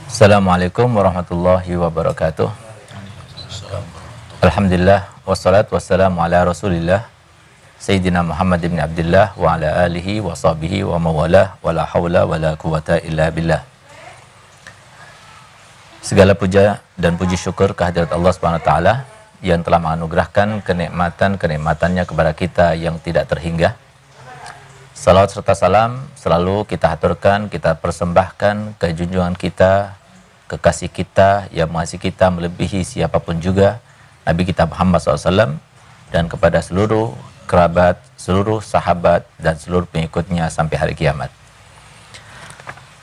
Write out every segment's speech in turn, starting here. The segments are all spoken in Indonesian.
Assalamualaikum warahmatullahi wabarakatuh. Alhamdulillah wassalatu wassalamu ala Rasulillah Sayyidina Muhammad ibn Abdullah wa ala alihi wa sahbihi wa mawalah wa la hawla wa la quwata illa billah. Segala puja dan puji syukur kehadirat Allah Subhanahu wa taala yang telah menganugerahkan kenikmatan-kenikmatannya kepada kita yang tidak terhingga. Salawat serta salam selalu kita haturkan, kita persembahkan ke junjungan kita, kekasih kita yang mengasihi kita melebihi siapapun juga, Nabi kita Muhammad SAW, dan kepada seluruh kerabat, seluruh sahabat, dan seluruh pengikutnya sampai hari kiamat.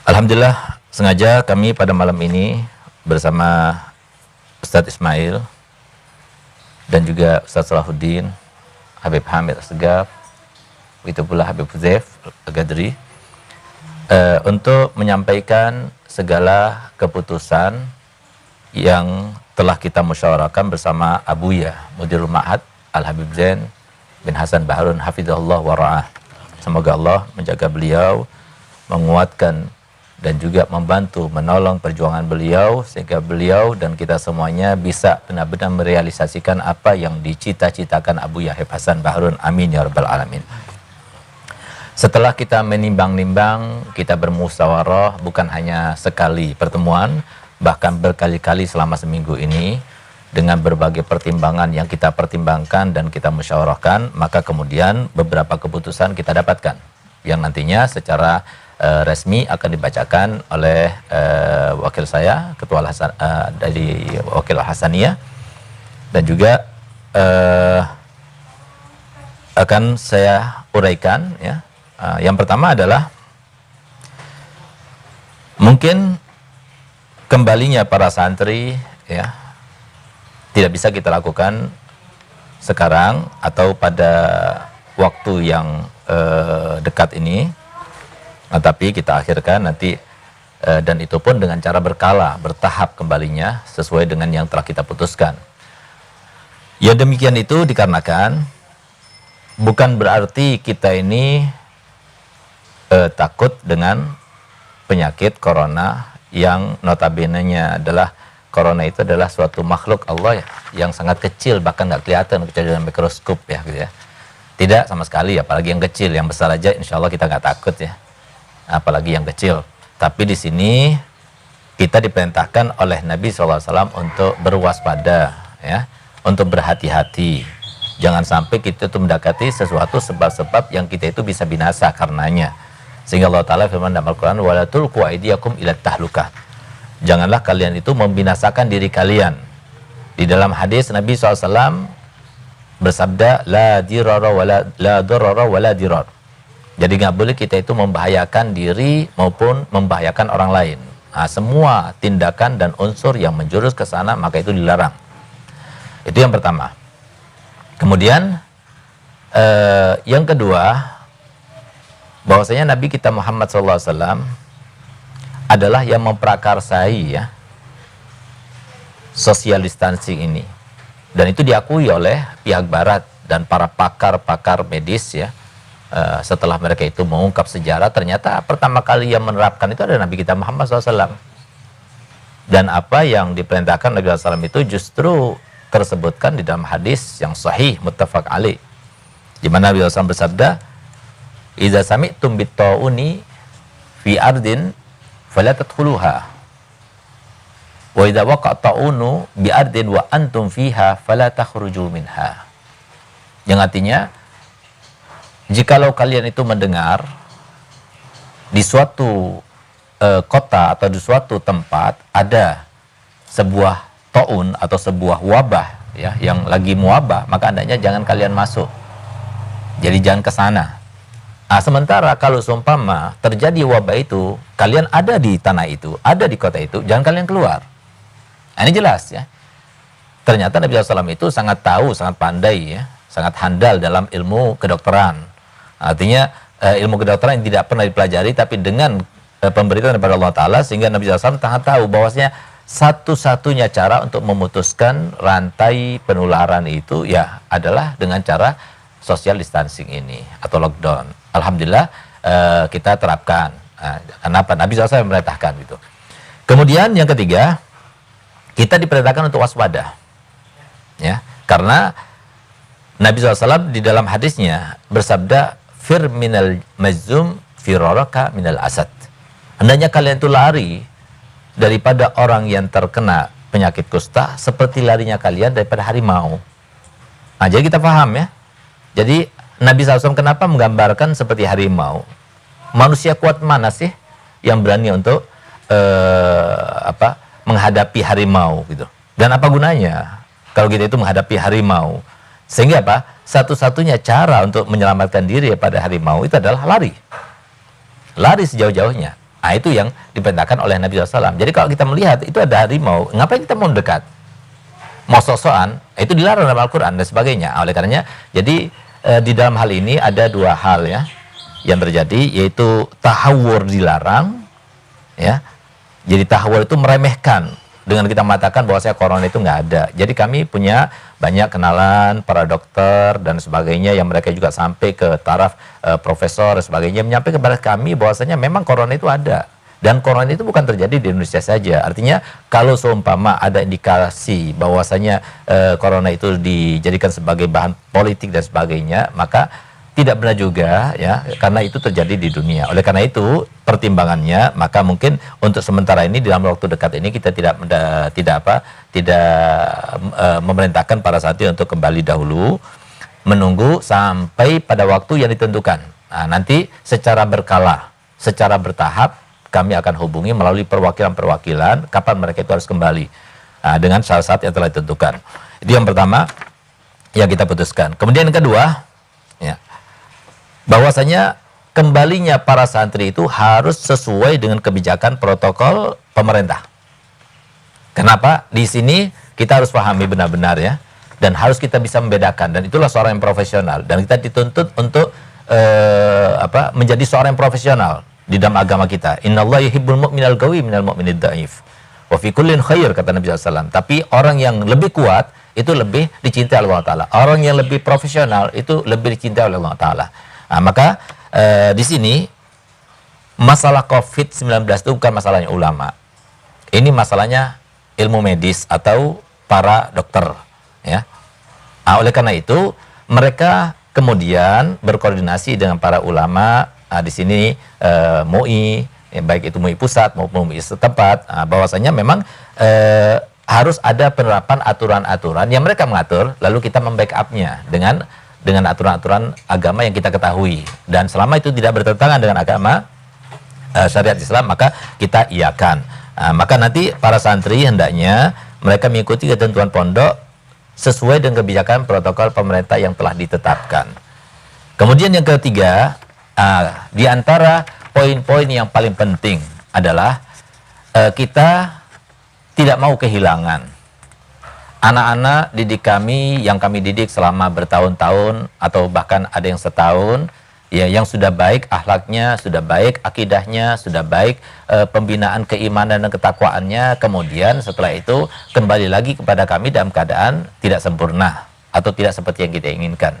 Alhamdulillah, sengaja kami pada malam ini bersama Ustadz Ismail dan juga Ustadz Salahuddin, Habib Hamid Assegaf, itu pula Habib Huzaif Al-Gadri, untuk menyampaikan segala keputusan yang telah kita musyawarahkan bersama Abuya Mudirul Ma'had Al-Habib Zain bin Hasan Baharun Hafizahullah wa ra'ah. Semoga Allah menjaga beliau, menguatkan dan juga membantu menolong perjuangan beliau sehingga beliau dan kita semuanya bisa benar-benar merealisasikan apa yang dicita-citakan Abuya Habib Hasan Baharun. Amin ya rabbal alamin. Setelah kita menimbang-nimbang, kita bermusyawarah bukan hanya sekali pertemuan, bahkan berkali-kali selama seminggu ini, dengan berbagai pertimbangan yang kita pertimbangkan dan kita musyawarahkan, maka kemudian beberapa keputusan kita dapatkan, yang nantinya secara resmi akan dibacakan oleh wakil saya, Ketua dari Wakil Hasaniyah, dan juga akan saya uraikan, ya. Yang pertama adalah mungkin kembalinya para santri, ya, tidak bisa kita lakukan sekarang atau pada waktu yang dekat ini, tapi kita akhirkan nanti, dan itu pun dengan cara berkala, bertahap kembalinya sesuai dengan yang telah kita putuskan. Ya, demikian itu dikarenakan bukan berarti kita ini takut dengan penyakit corona yang notabene-nya adalah corona itu adalah suatu makhluk Allah, ya, yang sangat kecil, bahkan nggak kelihatan kecuali dengan mikroskop, ya, gitu ya. Tidak sama sekali, apalagi yang kecil. Yang besar aja insya Allah kita nggak takut, ya, apalagi yang kecil. Tapi di sini kita diperintahkan oleh Nabi SAW untuk berwaspada, ya, untuk berhati-hati. Jangan sampai kita itu mendekati sesuatu sebab-sebab yang kita itu bisa binasa karenanya. Sehingga Allah Ta'ala firman dalam Al-Quran, wala tulqu aydiyakum ila tahlukah. Janganlah kalian itu membinasakan diri kalian. Di dalam hadis Nabi SAW bersabda, la dirara wala dirar. Jadi nggak boleh kita itu membahayakan diri maupun membahayakan orang lain. Nah, semua tindakan dan unsur yang menjurus ke sana maka itu dilarang. Itu yang pertama. Kemudian yang kedua, bahwasanya Nabi kita Muhammad SAW adalah yang memprakarsai, ya, social distancing ini, dan itu diakui oleh pihak Barat dan para pakar-pakar medis, ya. Setelah mereka itu mengungkap sejarah, ternyata pertama kali yang menerapkan itu adalah Nabi kita Muhammad SAW, dan apa yang diperintahkan Nabi SAW itu justru tersebutkan di dalam hadis yang sahih muttafaq alaih, di mana Nabi SAW bersabda, idza sami'tum bit-ta'uni fi ardin fala tadkhuluha wa idza waqa'a ta'unu bi ardin wa antum fiha fala takhruju minha. Yang artinya, jikalau kalian itu mendengar di suatu kota atau di suatu tempat ada sebuah ta'un atau sebuah wabah, ya, yang lagi muwabah, maka hendaknya jangan kalian masuk. Jadi jangan ke sana. Nah, sementara kalau seumpama terjadi wabah itu, kalian ada di tanah itu, ada di kota itu, jangan kalian keluar. Nah, ini jelas, ya. Ternyata Nabi SAW itu sangat tahu, sangat pandai, ya, sangat handal dalam ilmu kedokteran. Artinya ilmu kedokteran yang tidak pernah dipelajari, tapi dengan pemberitaan daripada Allah Ta'ala, sehingga Nabi SAW sangat tahu bahwasanya satu-satunya cara untuk memutuskan rantai penularan itu, ya, adalah dengan cara social distancing ini atau lockdown. Alhamdulillah kita terapkan. Kenapa? Nabi SAW memerintahkan gitu. Kemudian yang ketiga, kita diperintahkan untuk waspada. Ya, karena Nabi SAW di dalam hadisnya bersabda, fir minal mazum firaraka minal asad. Hendaknya kalian itu lari daripada orang yang terkena penyakit kusta seperti larinya kalian daripada harimau. Nah, jadi kita paham ya. Jadi Nabi SAW kenapa menggambarkan seperti harimau? Manusia kuat mana sih yang berani untuk menghadapi harimau gitu? Dan apa gunanya kalau kita itu menghadapi harimau? Sehingga apa? Satu-satunya cara untuk menyelamatkan diri pada harimau itu adalah lari. Lari sejauh-jauhnya. Nah, itu yang diperintahkan oleh Nabi SAW. Jadi kalau kita melihat itu ada harimau, ngapain kita mau dekat? Mau sok-sokan, itu dilarang dalam Al-Quran dan sebagainya. Oleh karenanya, jadi di dalam hal ini ada dua hal ya yang terjadi, yaitu tahawur dilarang, ya. Jadi tahawur itu meremehkan dengan kita mengatakan bahwa corona itu nggak ada. Jadi kami punya banyak kenalan para dokter dan sebagainya yang mereka juga sampai ke taraf profesor dan sebagainya menyampaikan kepada kami bahwasanya memang corona itu ada. Dan corona itu bukan terjadi di Indonesia saja. Artinya kalau seumpama ada indikasi bahwasanya corona itu dijadikan sebagai bahan politik dan sebagainya, maka tidak benar juga ya, karena itu terjadi di dunia. Oleh karena itu pertimbangannya, maka mungkin untuk sementara ini dalam waktu dekat ini kita tidak memerintahkan para santri untuk kembali dahulu, menunggu sampai pada waktu yang ditentukan. Nah, nanti secara berkala, secara bertahap kami akan hubungi melalui perwakilan-perwakilan kapan mereka itu harus kembali dengan syarat-syarat yang telah ditentukan. Itu yang pertama yang kita putuskan. Kemudian yang kedua, ya, bahwasanya kembalinya para santri itu harus sesuai dengan kebijakan protokol pemerintah. Kenapa? Di sini kita harus pahami benar-benar ya, dan harus kita bisa membedakan, dan itulah seorang yang profesional, dan kita dituntut untuk menjadi seorang yang profesional di dalam agama kita. Innallaha yuhibbul mu'minal qawi minal mu'minid dhaif. Wa fi kullin khair, kata Nabi SAW. Tapi orang yang lebih kuat itu lebih dicintai oleh Allah Ta'ala. Orang yang lebih profesional itu lebih dicintai oleh Allah Ta'ala. Nah, maka di sini masalah COVID-19 itu bukan masalahnya ulama. Ini masalahnya ilmu medis atau para dokter, ya. Nah, oleh karena itu mereka kemudian berkoordinasi dengan para ulama. Di sini MUI, ya, baik itu MUI pusat maupun MUI setempat, bahwasanya memang harus ada penerapan aturan-aturan yang mereka mengatur, lalu kita membackupnya dengan aturan-aturan agama yang kita ketahui, dan selama itu tidak bertentangan dengan agama syariat Islam, maka kita iakan. Maka nanti para santri hendaknya mereka mengikuti ketentuan pondok sesuai dengan kebijakan protokol pemerintah yang telah ditetapkan. Kemudian yang ketiga, di antara poin-poin yang paling penting adalah kita tidak mau kehilangan anak-anak didik kami yang kami didik selama bertahun-tahun atau bahkan ada yang setahun, ya, yang sudah baik akhlaknya, sudah baik akidahnya, sudah baik pembinaan keimanan dan ketakwaannya, kemudian setelah itu kembali lagi kepada kami dalam keadaan tidak sempurna atau tidak seperti yang kita inginkan.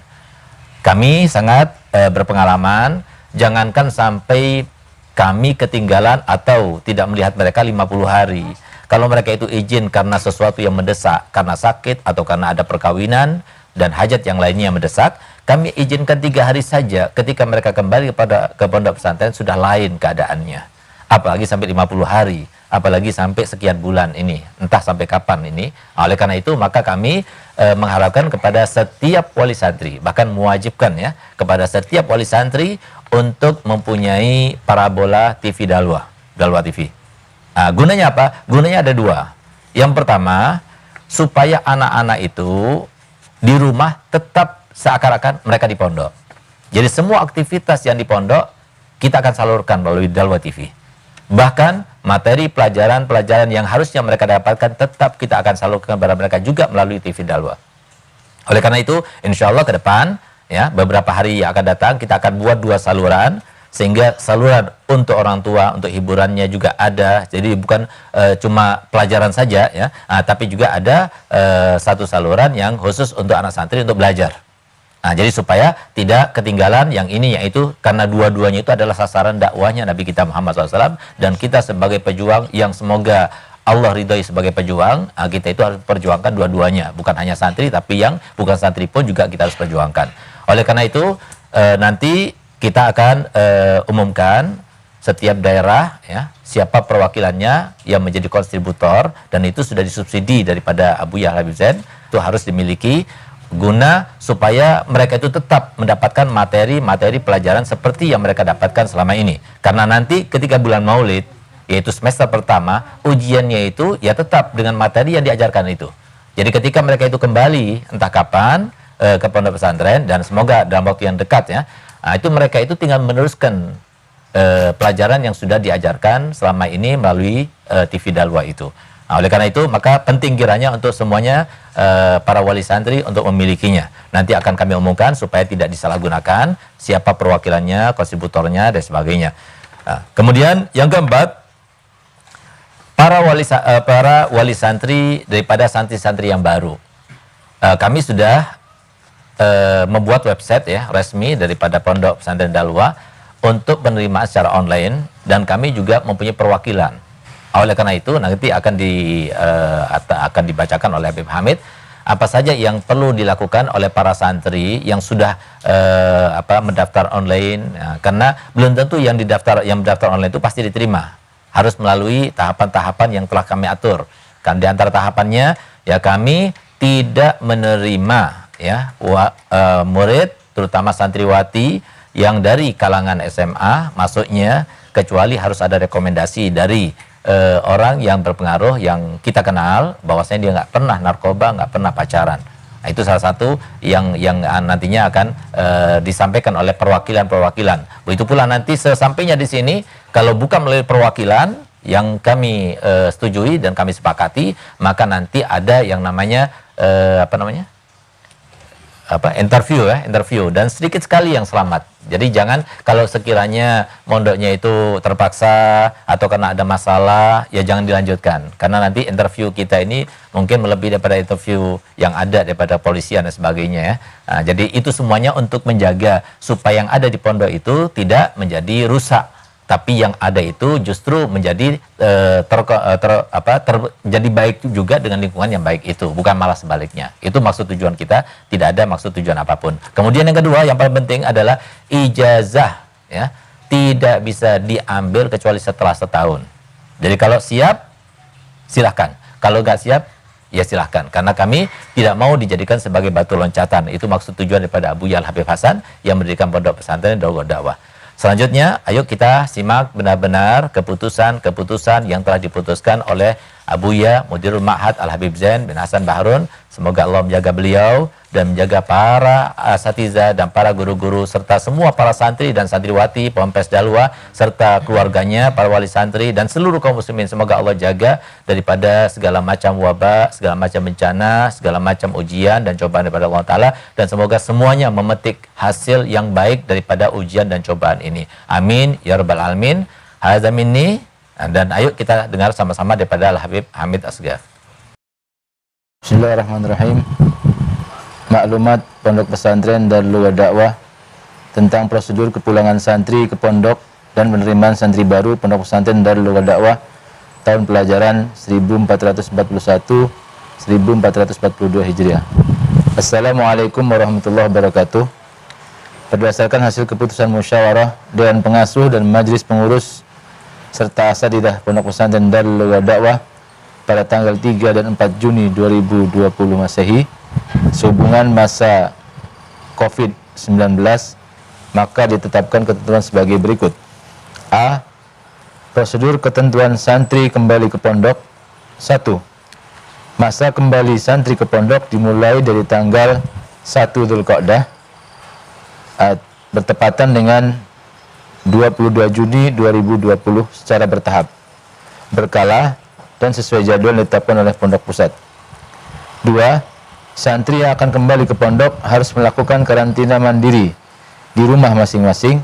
Kami sangat berpengalaman, jangankan sampai kami ketinggalan atau tidak melihat mereka 50 hari. Kalau mereka itu izin karena sesuatu yang mendesak, karena sakit atau karena ada perkawinan dan hajat yang lainnya yang mendesak, kami izinkan 3 hari saja. Ketika mereka kembali ke pondok pesantren sudah lain keadaannya. Apalagi sampai 50 hari, apalagi sampai sekian bulan ini, entah sampai kapan ini. Oleh karena itu maka kami mengharapkan kepada setiap wali santri, bahkan mewajibkan ya kepada setiap wali santri untuk mempunyai parabola TV Dalwa TV. Gunanya apa? Gunanya ada 2. Yang pertama, supaya anak-anak itu di rumah tetap seakan-akan mereka di pondok. Jadi semua aktivitas yang di pondok kita akan salurkan melalui Dalwa TV. Bahkan materi pelajaran-pelajaran yang harusnya mereka dapatkan tetap kita akan salurkan kepada mereka juga melalui TV Dalwa. Oleh karena itu, insya Allah ke depan, ya, beberapa hari yang akan datang kita akan buat 2 saluran, sehingga saluran untuk orang tua, untuk hiburannya juga ada. Jadi bukan cuma pelajaran saja ya, tapi juga ada 1 saluran yang khusus untuk anak santri untuk belajar. Nah, jadi supaya tidak ketinggalan yang ini yaitu karena dua-duanya itu adalah sasaran dakwahnya Nabi kita Muhammad SAW, dan kita sebagai pejuang yang semoga Allah ridhoi sebagai pejuang, kita itu harus perjuangkan dua-duanya, bukan hanya santri tapi yang bukan santri pun juga kita harus perjuangkan. Oleh karena itu nanti kita akan umumkan setiap daerah ya siapa perwakilannya yang menjadi kontributor, dan itu sudah disubsidi daripada Abu Yahya Habib Zain, itu harus dimiliki guna supaya mereka itu tetap mendapatkan materi-materi pelajaran seperti yang mereka dapatkan selama ini. Karena nanti ketika bulan Maulid, yaitu semester pertama, ujiannya itu ya tetap dengan materi yang diajarkan itu. Jadi ketika mereka itu kembali entah kapan ke pondok pesantren, dan semoga dalam waktu yang dekat ya, itu mereka itu tinggal meneruskan pelajaran yang sudah diajarkan selama ini melalui TV Dalwa itu. Nah, oleh karena itu maka penting kiranya untuk semuanya para wali santri untuk memilikinya. Nanti akan kami umumkan supaya tidak disalahgunakan siapa perwakilannya, kontributornya dan sebagainya. Nah, kemudian yang keempat, para wali santri daripada santri-santri yang baru. Kami sudah membuat website ya resmi daripada Pondok Pesantren Dalwa untuk penerimaan secara online, dan kami juga mempunyai perwakilan. Oleh karena itu nanti akan dibacakan oleh Habib Hamid apa saja yang perlu dilakukan oleh para santri yang sudah mendaftar online, karena belum tentu yang mendaftar online itu pasti diterima. Harus melalui tahapan-tahapan yang telah kami atur. Kan di antara tahapannya ya kami tidak menerima ya murid terutama santriwati yang dari kalangan SMA masuknya, kecuali harus ada rekomendasi dari orang yang berpengaruh yang kita kenal bahwasanya dia nggak pernah narkoba, nggak pernah pacaran. Nah, itu salah satu yang nantinya akan disampaikan oleh perwakilan-perwakilan. Begitu pula nanti sesampainya di sini, kalau bukan melalui perwakilan yang kami setujui dan kami sepakati, maka nanti ada yang namanya interview, dan sedikit sekali yang selamat. Jadi jangan kalau sekiranya mondoknya itu terpaksa atau karena ada masalah, ya jangan dilanjutkan, karena nanti interview kita ini mungkin melebihi daripada interview yang ada daripada polisian dan sebagainya ya. Nah, jadi itu semuanya untuk menjaga supaya yang ada di pondok itu tidak menjadi rusak, tapi yang ada itu justru menjadi jadi baik juga dengan lingkungan yang baik itu, bukan malah sebaliknya. Itu maksud tujuan kita, tidak ada maksud tujuan apapun. Kemudian yang kedua, yang paling penting adalah ijazah ya, tidak bisa diambil kecuali setelah setahun. Jadi kalau siap silahkan, kalau nggak siap ya silahkan, karena kami tidak mau dijadikan sebagai batu loncatan. Itu maksud tujuan daripada Abu Yahya Habib Hasan yang mendirikan Pondok Pesantren Darul Dakwah. Selanjutnya, ayo kita simak benar-benar keputusan yang telah diputuskan oleh Abu Yahya Mudirul Ma'had Al-Habib Zain bin Hasan Baharun. Semoga Allah menjaga beliau dan menjaga para asatidzah dan para guru-guru serta semua para santri dan santriwati Ponpes Dalwa serta keluarganya, para wali santri dan seluruh kaum muslimin. Semoga Allah jaga daripada segala macam wabah, segala macam bencana, segala macam ujian dan cobaan daripada Allah Ta'ala, dan semoga semuanya memetik hasil yang baik daripada ujian dan cobaan ini. Amin ya rabbal alamin. Hadza minni. Dan ayo kita dengar sama-sama daripada Al-Habib Hamid Asghar. Bismillahirrahmanirrahim. Maklumat Pondok Pesantren Darul Dakwah tentang prosedur kepulangan santri ke pondok dan penerimaan santri baru Pondok Pesantren Darul Dakwah tahun pelajaran 1441-1442 Hijriah. Assalamualaikum warahmatullahi wabarakatuh. Berdasarkan hasil keputusan musyawarah Dewan Pengasuh dan Majelis Pengurus serta asatidzah Pondok Pesantren Darul Dakwah pada tanggal 3 dan 4 Juni 2020 Masehi, sehubungan masa COVID-19, maka ditetapkan ketentuan sebagai berikut. A. Prosedur ketentuan santri kembali ke pondok. 1. Masa kembali santri ke pondok dimulai dari tanggal 1 Dzulqa'dah bertepatan dengan 22 Juni 2020 secara bertahap, berkala, dan sesuai jadwal ditetapkan oleh pondok pusat. 2. Santri yang akan kembali ke pondok harus melakukan karantina mandiri di rumah masing-masing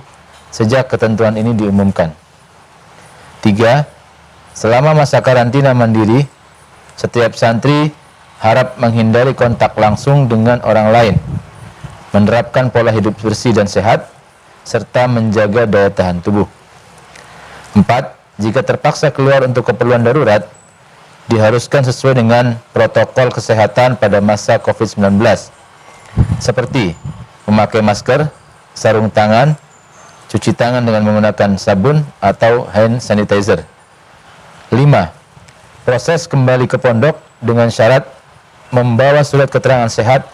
sejak ketentuan ini diumumkan. 3. Selama masa karantina mandiri, setiap santri harap menghindari kontak langsung dengan orang lain menerapkan pola hidup bersih dan sehat, serta menjaga daya tahan tubuh. 4. Jika terpaksa keluar untuk keperluan darurat, diharuskan sesuai dengan protokol kesehatan pada masa COVID-19, seperti memakai masker, sarung tangan, cuci tangan dengan menggunakan sabun atau hand sanitizer. 5. Proses kembali ke pondok dengan syarat membawa surat keterangan sehat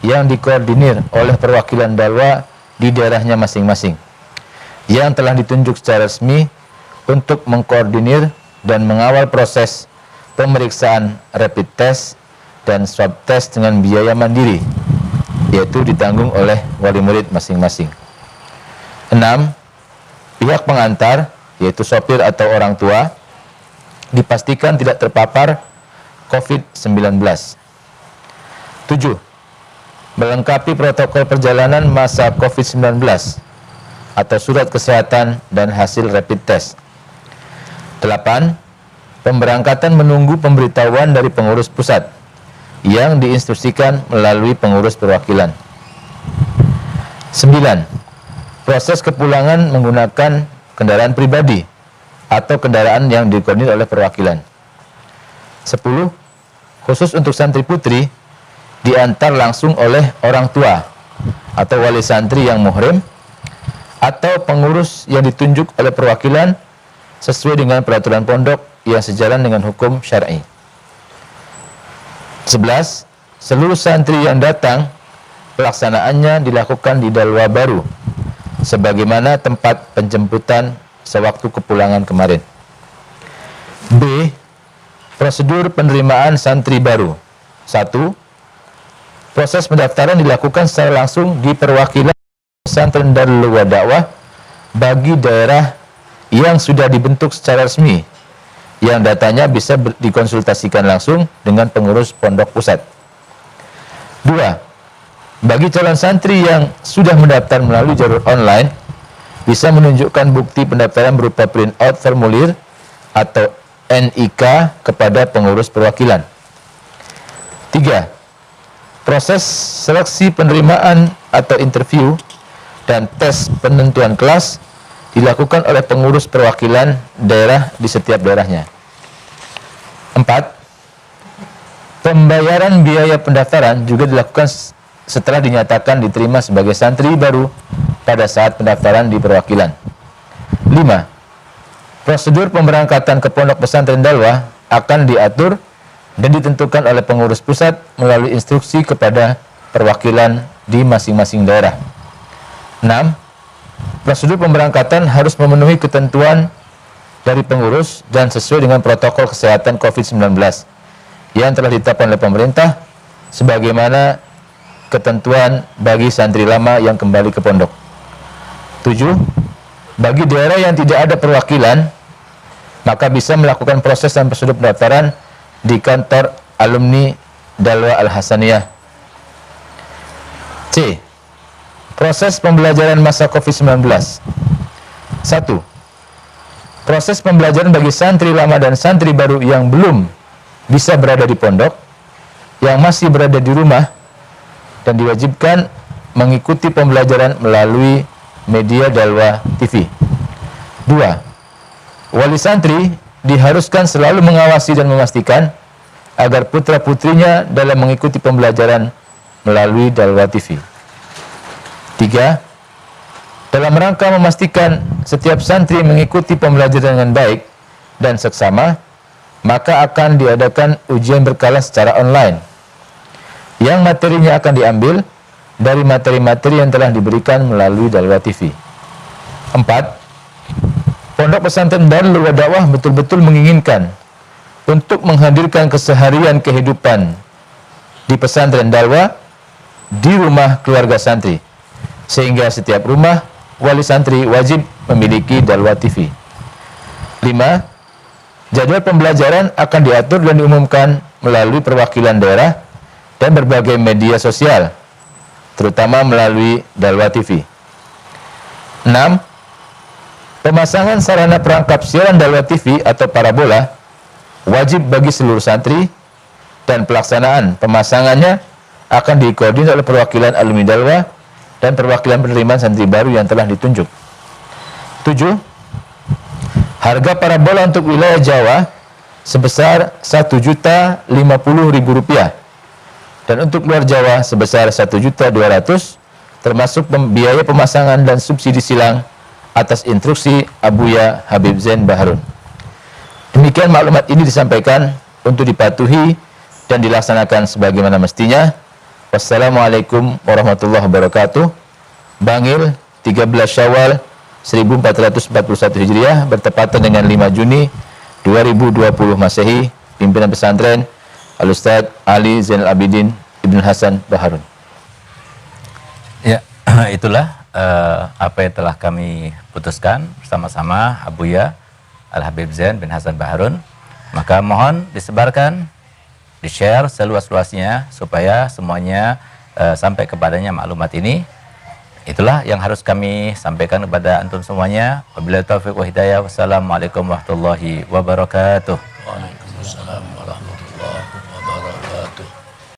yang dikoordinir oleh perwakilan Dalwa di daerahnya masing-masing, yang telah ditunjuk secara resmi untuk mengkoordinir dan mengawal proses pemeriksaan rapid test dan swab test dengan biaya mandiri, yaitu ditanggung oleh wali murid masing-masing. 6. Pihak pengantar, yaitu sopir atau orang tua, dipastikan tidak terpapar COVID-19. 7. Melengkapi protokol perjalanan masa COVID-19 atau surat kesehatan dan hasil rapid test. 8. Pemberangkatan menunggu pemberitahuan dari pengurus pusat yang diinstruksikan melalui pengurus perwakilan. 9. Proses kepulangan menggunakan kendaraan pribadi atau kendaraan yang dikoordinir oleh perwakilan. 10. Khusus untuk santri putri, diantar langsung oleh orang tua atau wali santri yang muhrim atau pengurus yang ditunjuk oleh perwakilan sesuai dengan peraturan pondok yang sejalan dengan hukum syar'i. 11. Seluruh santri yang datang, pelaksanaannya dilakukan di Dalwa baru sebagaimana tempat penjemputan sewaktu kepulangan kemarin. B. Prosedur penerimaan santri baru. 1. Proses pendaftaran dilakukan secara langsung di perwakilan pesantren Darul Dakwah bagi daerah yang sudah dibentuk secara resmi, yang datanya bisa dikonsultasikan langsung dengan pengurus pondok pusat. 2. Bagi calon santri yang sudah mendaftar melalui jalur online, bisa menunjukkan bukti pendaftaran berupa print out formulir atau NIK kepada pengurus perwakilan. 3. Proses seleksi penerimaan atau interview dan tes penentuan kelas dilakukan oleh pengurus perwakilan daerah di setiap daerahnya. 4. Pembayaran biaya pendaftaran juga dilakukan setelah dinyatakan diterima sebagai santri baru pada saat pendaftaran di perwakilan. 5. Prosedur pemberangkatan ke pondok pesantren Dalwa akan diatur dan ditentukan oleh pengurus pusat melalui instruksi kepada perwakilan di masing-masing daerah. 6. Prosedur pemberangkatan harus memenuhi ketentuan dari pengurus dan sesuai dengan protokol kesehatan COVID-19 yang telah ditetapkan oleh pemerintah sebagaimana ketentuan bagi santri lama yang kembali ke pondok. 7. Bagi daerah yang tidak ada perwakilan, maka bisa melakukan proses dan prosedur pendaftaran di kantor alumni Dalwa Al-Hasaniyah. C. Proses pembelajaran masa COVID-19. 1. Proses pembelajaran bagi santri lama dan santri baru yang belum bisa berada di pondok, yang masih berada di rumah, dan diwajibkan mengikuti pembelajaran melalui media Dalwa TV. 2. Wali santri diharuskan selalu mengawasi dan memastikan agar putra-putrinya dalam mengikuti pembelajaran melalui Dalwa TV. 3. Dalam rangka memastikan setiap santri mengikuti pembelajaran dengan baik dan seksama, maka akan diadakan ujian berkala secara online, yang materinya akan diambil dari materi-materi yang telah diberikan melalui Dalwa TV. 4. Pondok pesantren Darul Dakwah betul-betul menginginkan untuk menghadirkan keseharian kehidupan di pesantren Dalwa di rumah keluarga santri, sehingga setiap rumah wali santri wajib memiliki Dalwa TV. 5. Jadwal pembelajaran akan diatur dan diumumkan melalui perwakilan daerah dan berbagai media sosial, terutama melalui Dalwa TV. 6. Pemasangan sarana perangkap siaran Dalwa TV atau parabola wajib bagi seluruh santri dan pelaksanaan pemasangannya akan dikoordinir oleh perwakilan alumni Dalwa dan perwakilan penerimaan santri baru yang telah ditunjuk. 7. Harga parabola untuk wilayah Jawa sebesar Rp1.050.000 dan untuk luar Jawa sebesar Rp1.200.000 termasuk biaya pemasangan dan subsidi silang atas instruksi Abuya Habib Zain Baharun. Demikian maklumat ini disampaikan untuk dipatuhi dan dilaksanakan sebagaimana mestinya. Wassalamualaikum warahmatullahi wabarakatuh. Bangil 13 Syawal 1441 Hijriah bertepatan dengan 5 Juni 2020 Masehi. Pimpinan pesantren Al-Ustaz Ali Zainal Abidin Ibn Hasan Baharun. Ya, itulah apa yang telah kami putuskan bersama-sama Abuya Al-Habib Zain bin Hasan Baharun. Maka mohon disebarkan, di-share seluas-luasnya supaya semuanya sampai kepadanya maklumat ini. Itulah yang harus kami sampaikan kepada antum semuanya. Wabillahi taufiq wa hidayah. Wassalamualaikum warahmatullahi wabarakatuh. Waalaikumsalam warahmatullahi wabarakatuh.